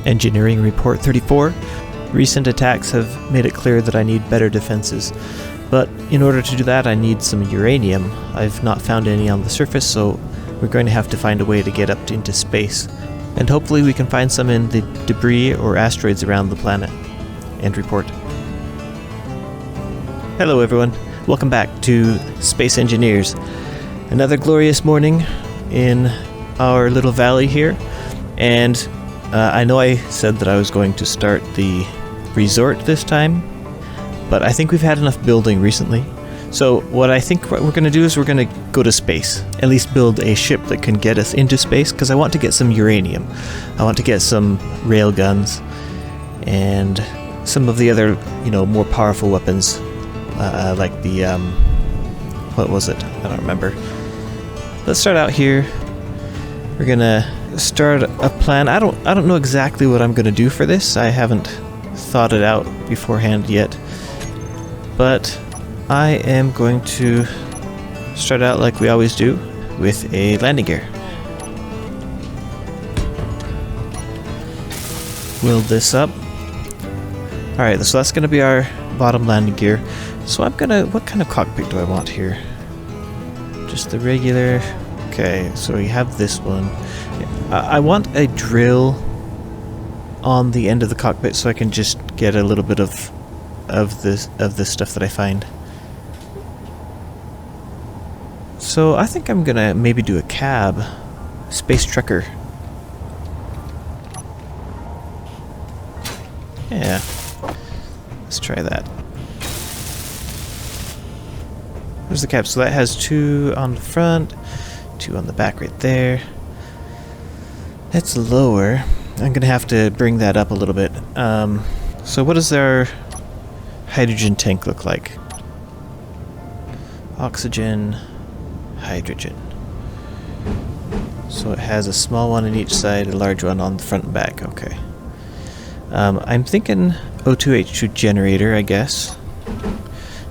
Engineering Report 34. Recent attacks have made it clear that I need better defenses. But in order to do that, I need some uranium. I've not found any on the surface, so we're going to have to find a way to get up into space. And hopefully we can find some in the debris or asteroids around the planet. End report. Hello everyone, welcome back to Space Engineers. Another glorious morning in our little valley here. And I know I said that I was going to start the resort this time, but I think we've had enough building recently. So what I think what we're going to do is we're going to go to space. At least build a ship that can get us into space, because I want to get some uranium. I want to get some rail guns and some of the other, more powerful weapons, like the, what was it? I don't remember. Let's start out here. We're going to start a plan. I don't know exactly what I'm going to do for this. I haven't thought it out beforehand yet. But I am going to start out like we always do, with a landing gear. Weld this up. Alright, so that's going to be our bottom landing gear. So I'm going to... what kind of cockpit do I want here? Just the regular... okay, so we have this one. I want a drill on the end of the cockpit so I can just get a little bit of this stuff that I find. So I think I'm gonna maybe do a cab. Space Trekker. Yeah. Let's try that. There's the cab. So that has 2 on the front, 2 on the back right there. That's lower. I'm gonna have to bring that up a little bit. So what does our hydrogen tank look like? Oxygen, hydrogen. So it has a small one on each side, a large one on the front and back. Okay. I'm thinking O2H2 generator, I guess.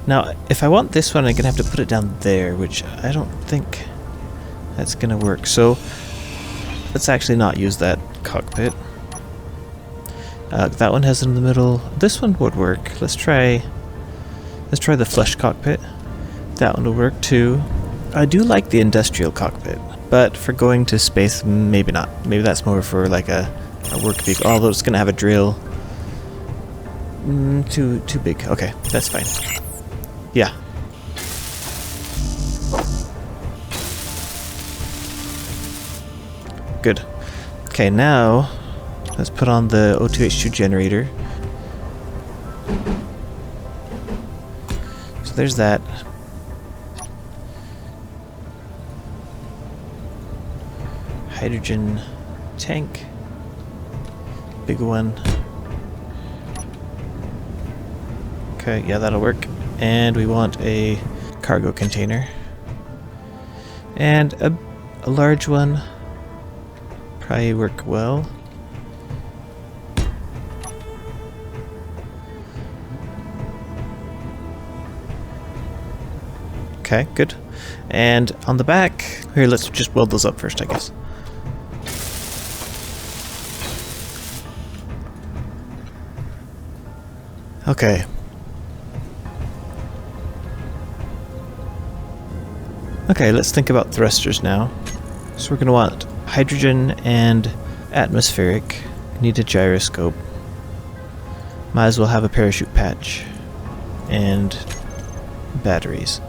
Now, if I want this one, I'm gonna have to put it down there, which I don't think that's gonna work. So let's actually not use that cockpit. That one has it in the middle. This one would work. Let's try the flush cockpit. That one will work too. I do like the industrial cockpit, but for going to space, maybe not. Maybe that's more for like a work vehicle. Although it's gonna have a drill. Too big. Okay, that's fine. Yeah. Good. Okay, now let's put on the O2H2 generator. So there's that. Hydrogen tank. Big one. Okay, yeah, that'll work. And we want a cargo container. And a large one. Probably work well. Okay, good. And on the back, here, let's just weld those up first, I guess. Okay. Okay, let's think about thrusters now. So we're going to want hydrogen and atmospheric. Need a gyroscope. Might as well have a parachute patch. And batteries.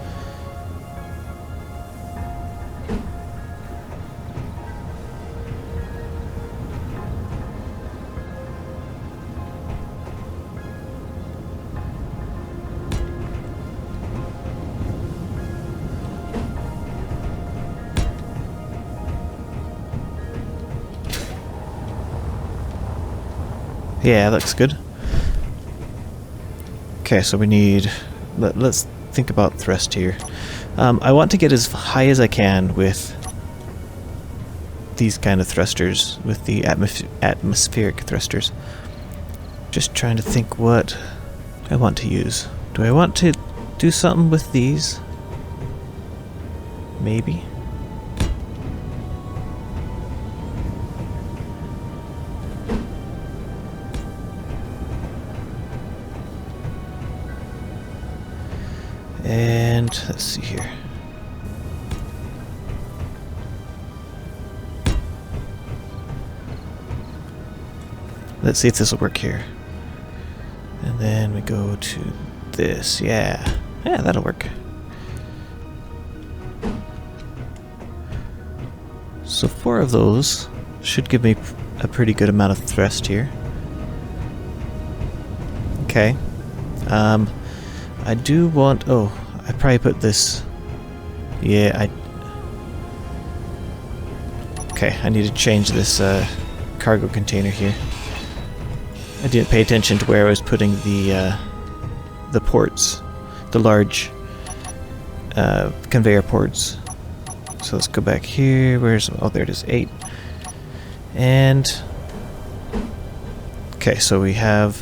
Yeah, looks good. Okay, so we need... let's think about thrust here. I want to get as high as I can with these kind of thrusters, with the atmospheric thrusters. Just trying to think what I want to use. Do I want to do something with these? Maybe. And let's see here. Let's see if this will work here. And then we go to this. Yeah, that'll work. So 4 of those should give me a pretty good amount of thrust here. Okay. I do want... Oh, I probably put this... Yeah, Okay, I need to change this cargo container here. I didn't pay attention to where I was putting the ports, the large conveyor ports. So let's go back here. Where's... Oh, there it is, 8. And... Okay, so we have...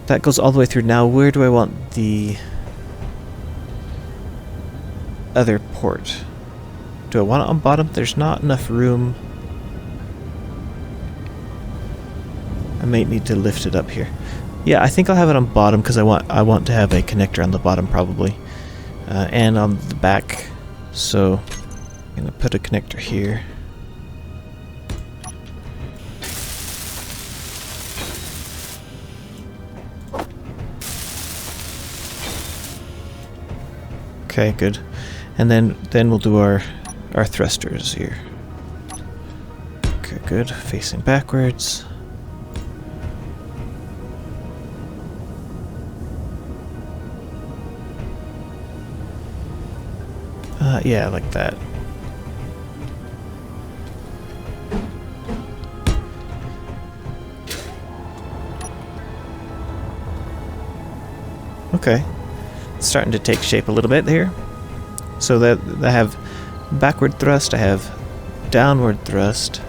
That goes all the way through. Now, where do I want the other port? Do I want it on bottom? There's not enough room. I might need to lift it up here. Yeah, I think I'll have it on bottom because I want to have a connector on the bottom probably, and on the back. So I'm gonna put a connector here. Okay, good. And then we'll do our thrusters here. Okay, good. Facing backwards. Yeah, like that. Okay. It's starting to take shape a little bit here. So that I have backward thrust, I have downward thrust.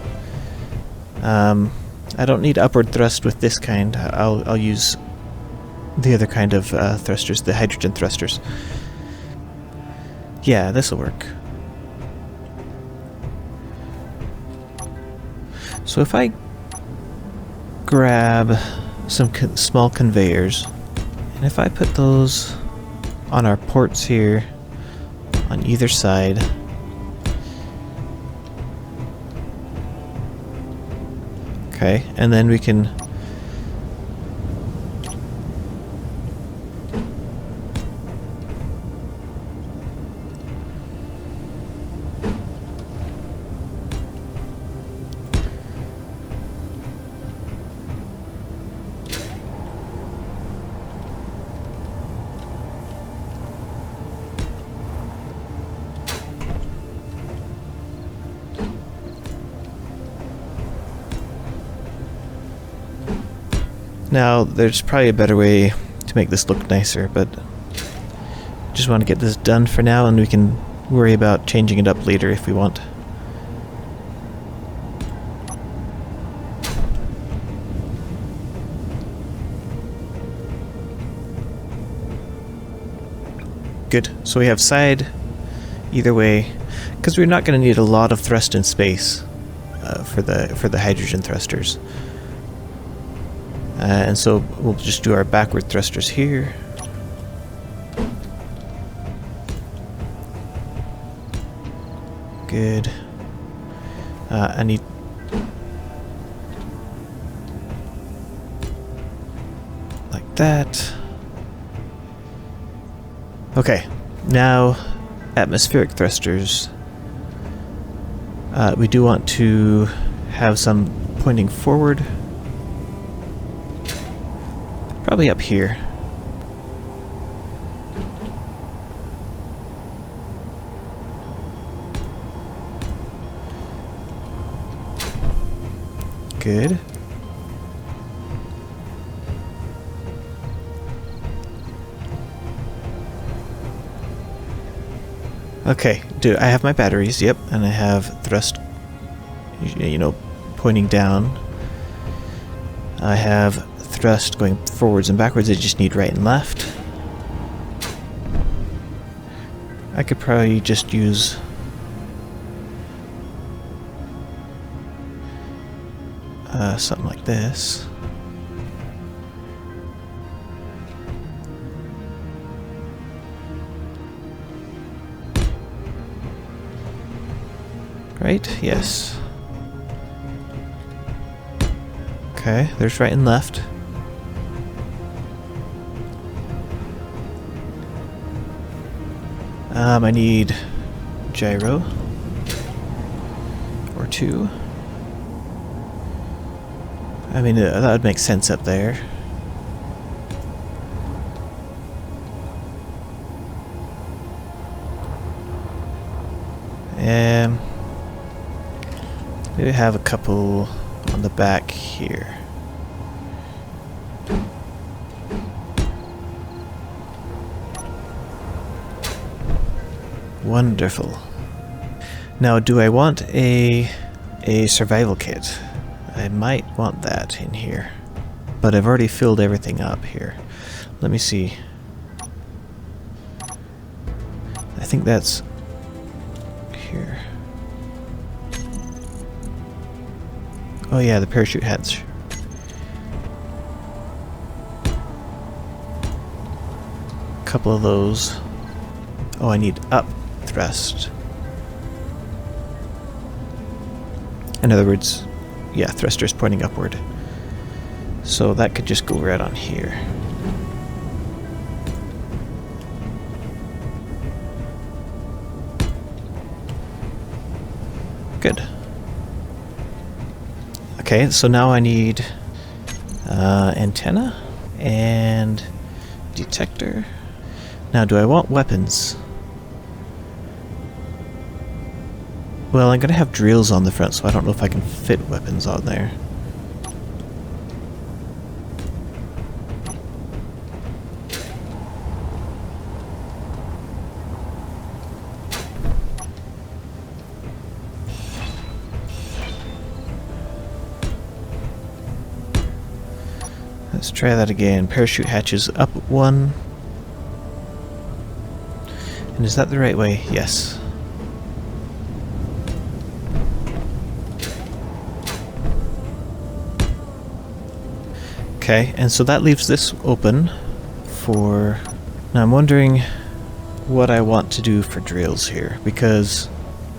I don't need upward thrust with this kind. I'll use the other kind of thrusters, the hydrogen thrusters. Yeah, this'll work. So if I grab some small conveyors, and if I put those on our ports here, on either side, okay, and then we can Now, there's probably a better way to make this look nicer, but just want to get this done for now, and we can worry about changing it up later if we want. Good. So we have side either way, because we're not going to need a lot of thrust in space for the hydrogen thrusters. And so we'll just do our backward thrusters here. Good. I need... like that. Okay, now atmospheric thrusters. We do want to have some pointing forward. Probably up here. Good. Okay, I have my batteries, yep, and I have thrust, pointing down. I have thrust going forwards and backwards. I just need right and left. I could probably just use something like this. Right? Yes. Okay, there's right and left. I need gyro. Or 2. I mean, that would make sense up there. Maybe have a couple on the back here. Wonderful. Now, do I want a survival kit? I might want that in here. But I've already filled everything up here. Let me see. I think that's here. Oh yeah, the parachute hatch. A couple of those. Oh, I need up thrust. In other words, yeah, thrusters pointing upward. So that could just go right on here. Good. Okay, so now I need antenna and detector. Now, do I want weapons? Well, I'm gonna have drills on the front, so I don't know if I can fit weapons on there. Let's try that again. Parachute hatches up 1. And is that the right way? Yes. Okay, and so that leaves this open for... Now I'm wondering what I want to do for drills here, because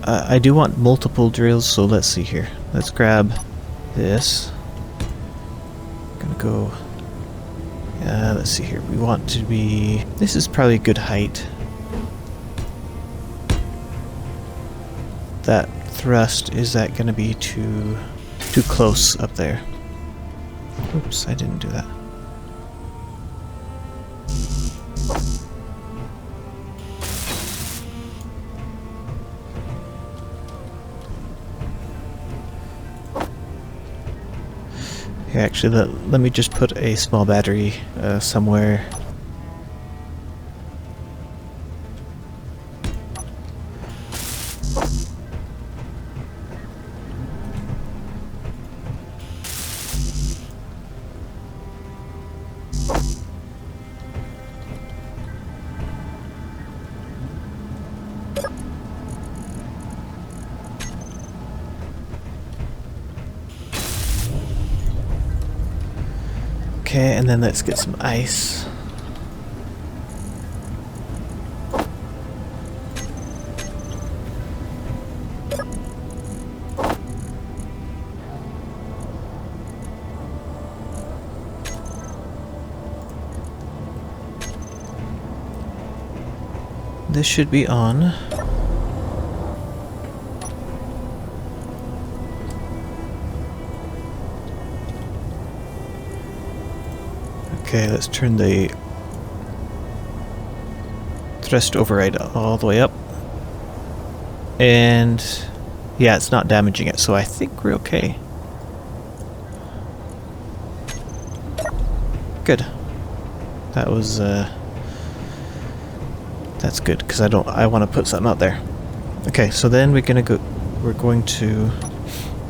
I do want multiple drills, so let's see here. Let's grab this. Gonna go... let's see here. We want to be... This is probably a good height. That thrust, is that going to be too close up there? Oops, I didn't do that. Here, actually, let me just put a small battery somewhere. Okay, and then let's get some ice. This should be on. Okay, let's turn the thrust override all the way up. And yeah, it's not damaging it, so I think we're okay. Good. That was that's good, because I want to put something out there. Okay, so then we're going to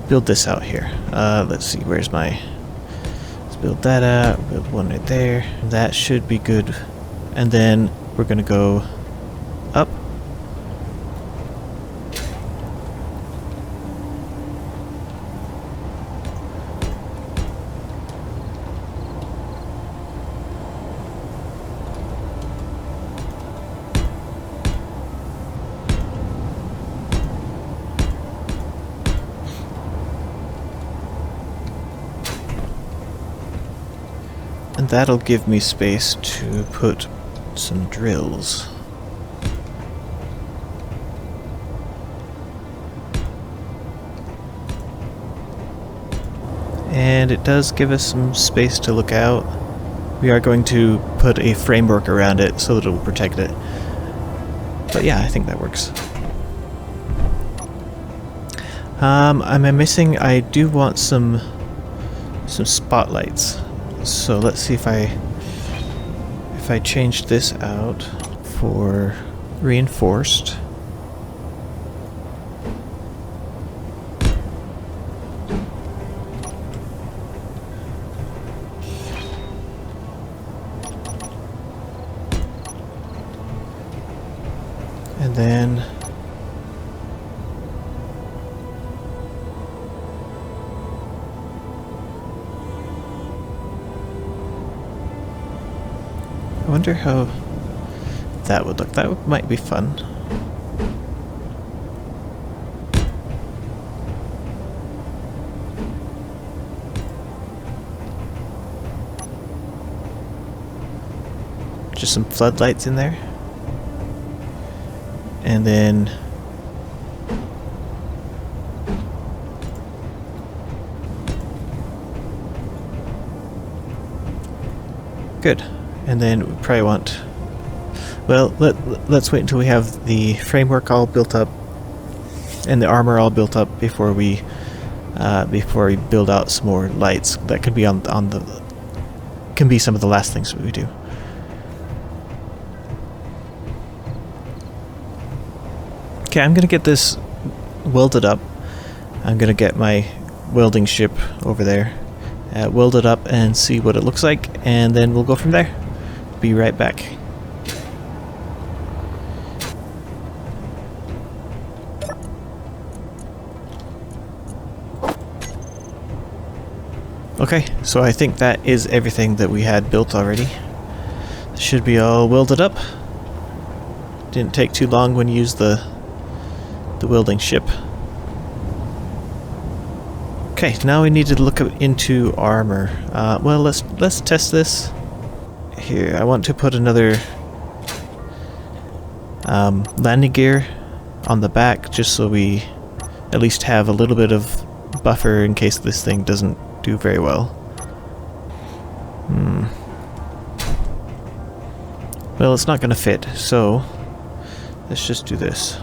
build this out here. Let's see, where's my... Build that out, build one right there. That should be good. And then we're gonna go up. that'll give me space to put some drills. And it does give us some space to look out. We are going to put a framework around it so that it will protect it. But yeah, I think that works. I'm missing, I do want some spotlights. So let's see if I change this out for reinforced. And then I wonder how that would look. That might be fun. Just some floodlights in there. And then good. And then we probably want, well, let's wait until we have the framework all built up and the armor all built up before we build out some more lights. That could be can be some of the last things that we do. Okay, I'm gonna get this welded up. I'm gonna get my welding ship over there, weld it up and see what it looks like, and then we'll go from there. Be right back. Okay, so I think that is everything that we had built already. Should be all welded up. Didn't take too long when you used the welding ship. Okay, now we need to look into armor. Well, let's test this. Here, I want to put another landing gear on the back, just so we at least have a little bit of buffer in case this thing doesn't do very well. Well, it's not going to fit, so let's just do this.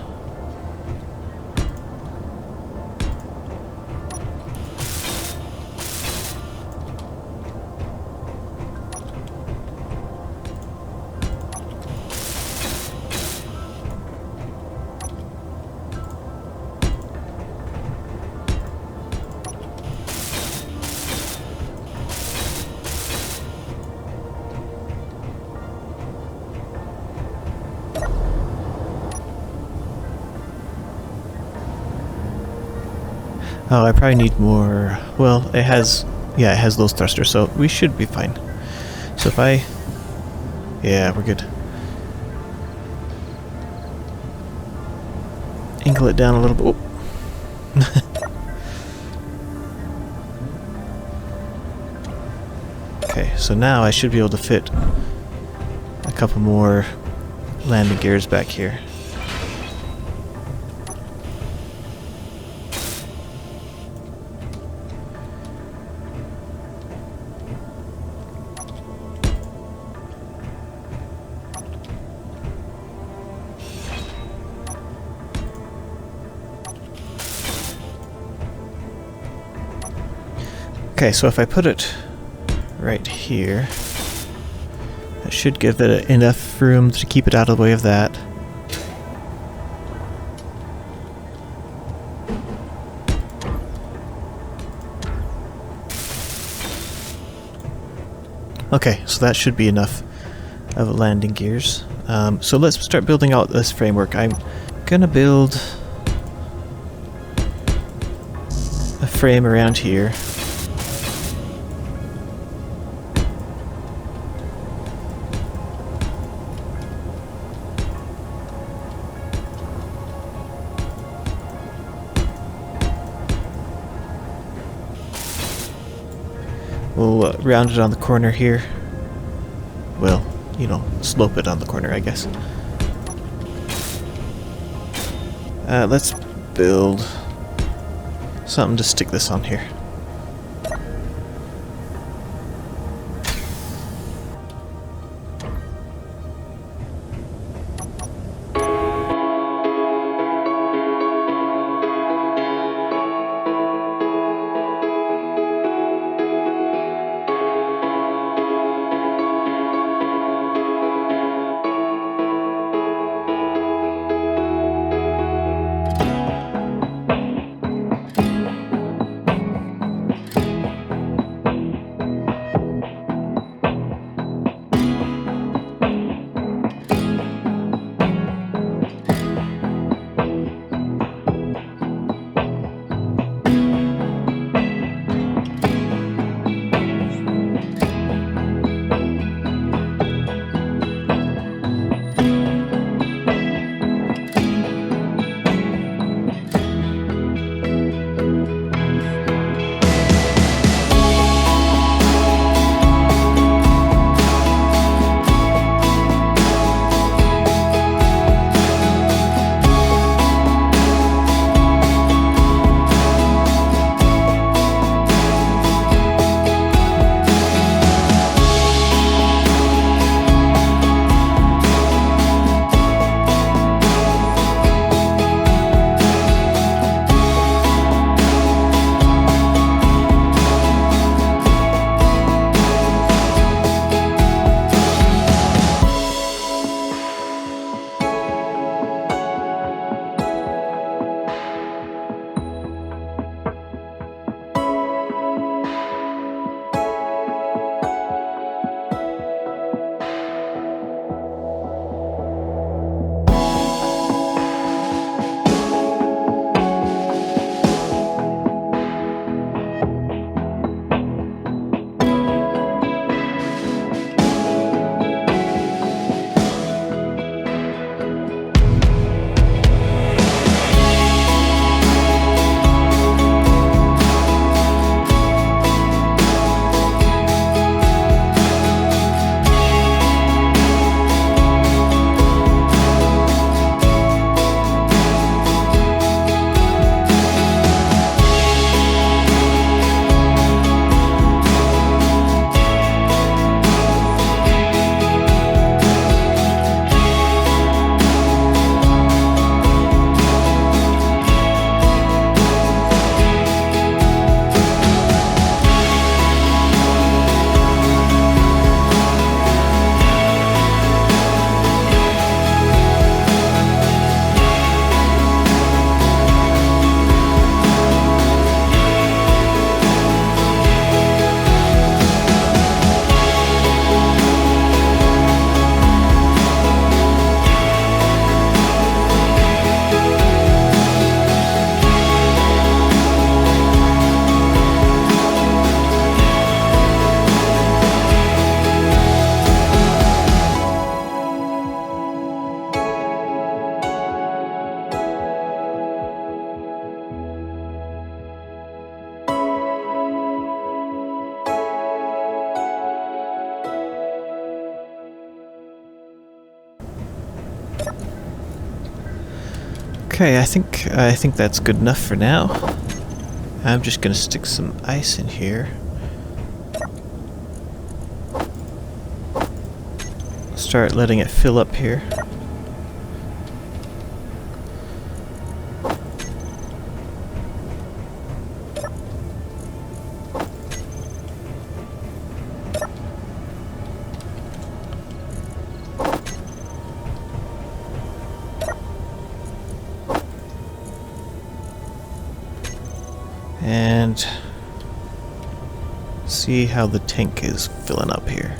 Oh, I probably need more. Well, it has those thrusters, so we should be fine. So if yeah, we're good. Angle it down a little bit. Okay, so now I should be able to fit a couple more landing gears back here. Okay, so if I put it right here, that should give it enough room to keep it out of the way of that. Okay, so that should be enough of landing gears. So let's start building out this framework. I'm gonna build a frame around here. We'll round it on the corner here. well, you know, slope it on the corner, I guess. Let's build something to stick this on here. Okay, I think that's good enough for now. I'm just gonna stick some ice in here. Start letting it fill up here. And see how the tank is filling up here.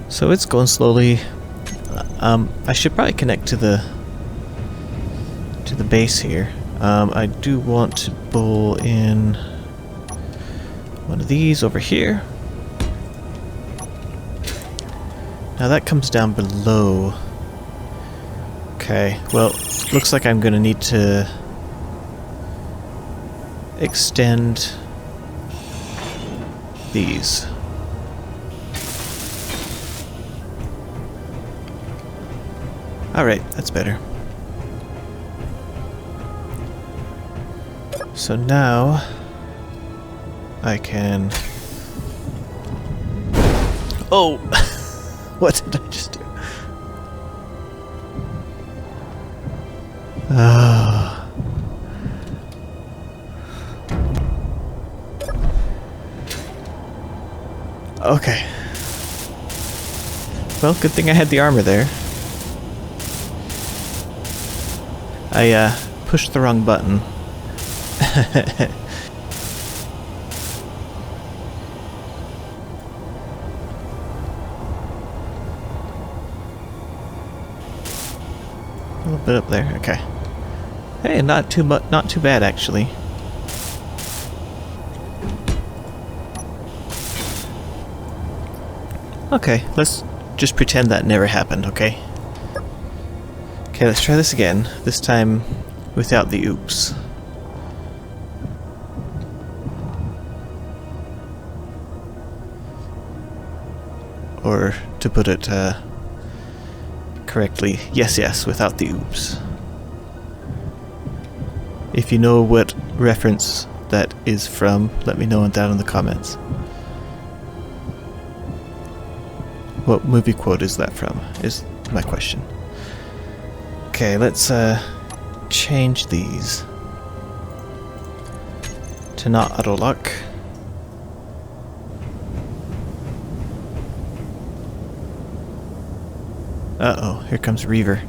So it's going slowly. I should probably connect to the base here. I do want to bowl in one of these over here. Now that comes down below. Okay, well, looks like I'm gonna need to extend Alright, that's better. So now I can... Oh! What did I just do? Okay. Well, good thing I had the armor there. I pushed the wrong button. A little bit up there. Okay. Hey, not too bad actually. Okay, let's just pretend that never happened, okay? Okay, let's try this again. This time without the oops. Or to put it correctly, yes, without the oops. If you know what reference that is from, let me know down in the comments. What movie quote is that from, is my question. Okay, let's change these to not auto-lock. Uh-oh, here comes Reaver.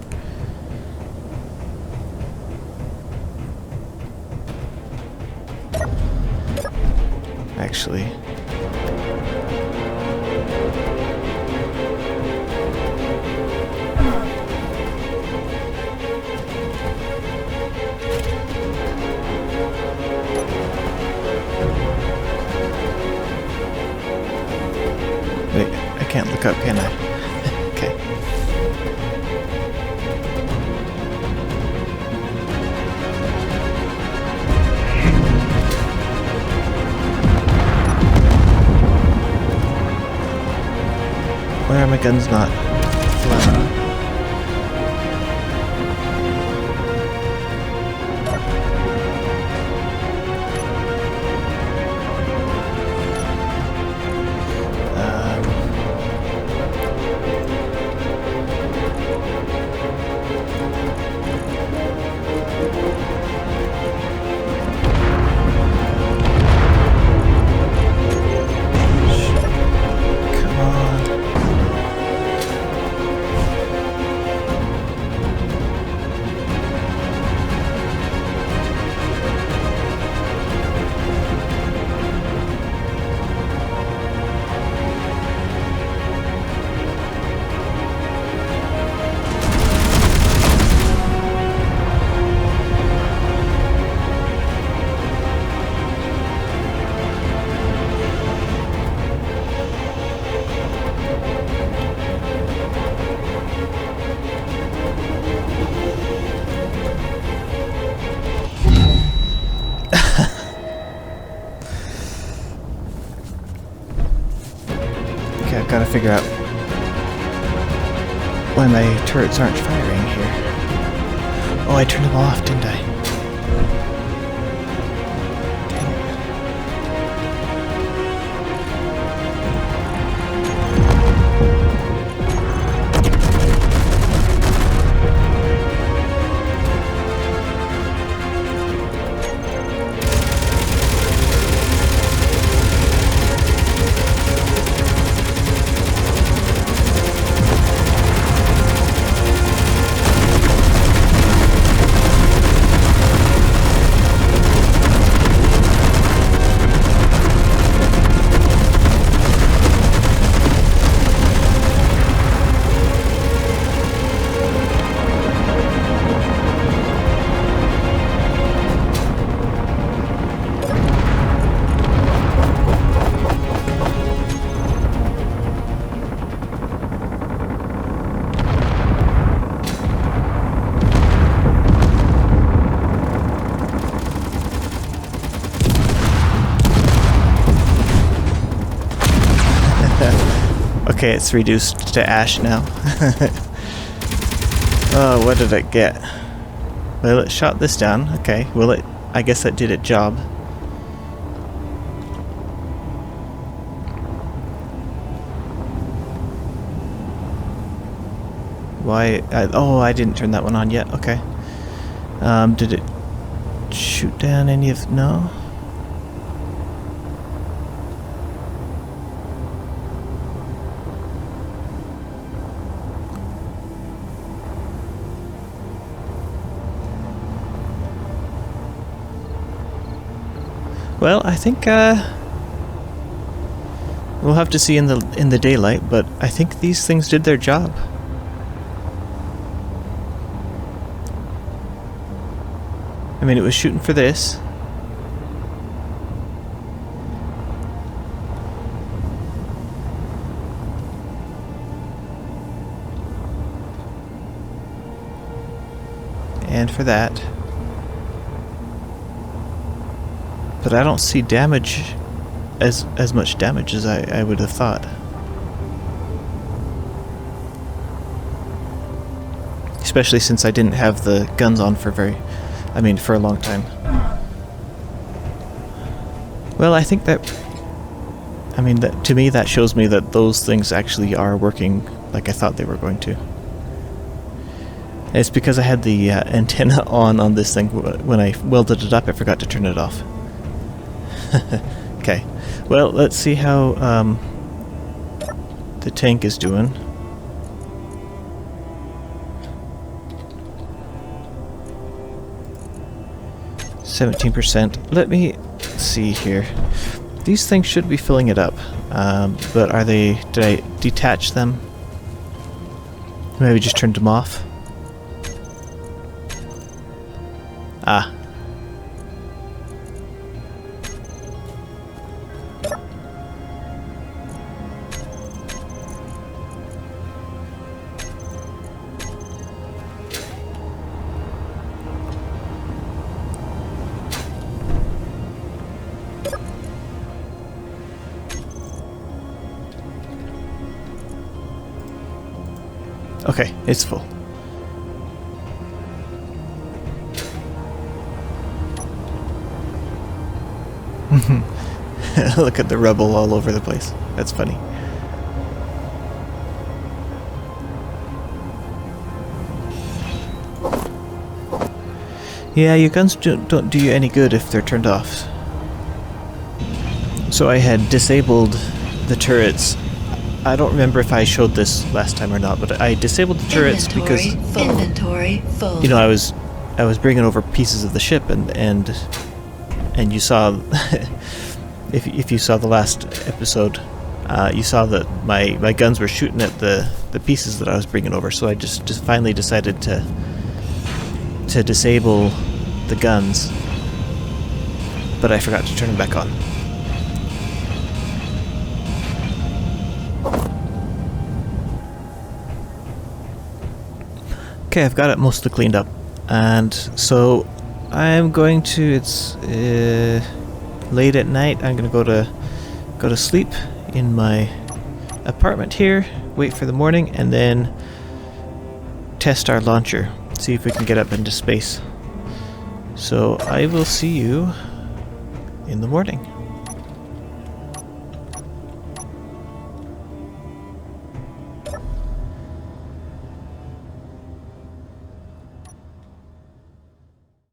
Actually... Wait, I can't look up, can I? Okay. Why are my guns not flying? Okay, I've got to figure out why my turrets aren't firing here. Oh, I turned them off, didn't I? Dang it. Okay, it's reduced to ash now. Oh, what did it get? Well, it shot this down. Okay, well, I guess that did its job. Why? Oh, I didn't turn that one on yet. Okay. Did it shoot down any of... No? Well, I think we'll have to see in the daylight, but I think these things did their job. I mean, it was shooting for this. And for that. But I don't see damage, as much damage as I would have thought. Especially since I didn't have the guns on for a long time. Well, I think that, to me that shows me that those things actually are working like I thought they were going to. It's because I had the antenna on this thing. When I welded it up, I forgot to turn it off. Okay, well, let's see how the tank is doing. %. Let me see here. These things should be filling it up, but are they? Did I detach them? Maybe just turned them off. Ah. Okay, it's full. Look at the rubble all over the place. That's funny. Yeah, your guns don't do you any good if they're turned off. So I had disabled the turrets. I don't remember if I showed this last time or not, but I disabled the turrets because inventory full. You know, I was bringing over pieces of the ship, and you saw if you saw the last episode, you saw that my guns were shooting at the pieces that I was bringing over. So I just finally decided to disable the guns, but I forgot to turn them back on. Okay, I've got it mostly cleaned up, and so I'm going to. It's late at night. I'm going to go to sleep in my apartment here. Wait for the morning, and then test our launcher. See if we can get up into space. So I will see you in the morning.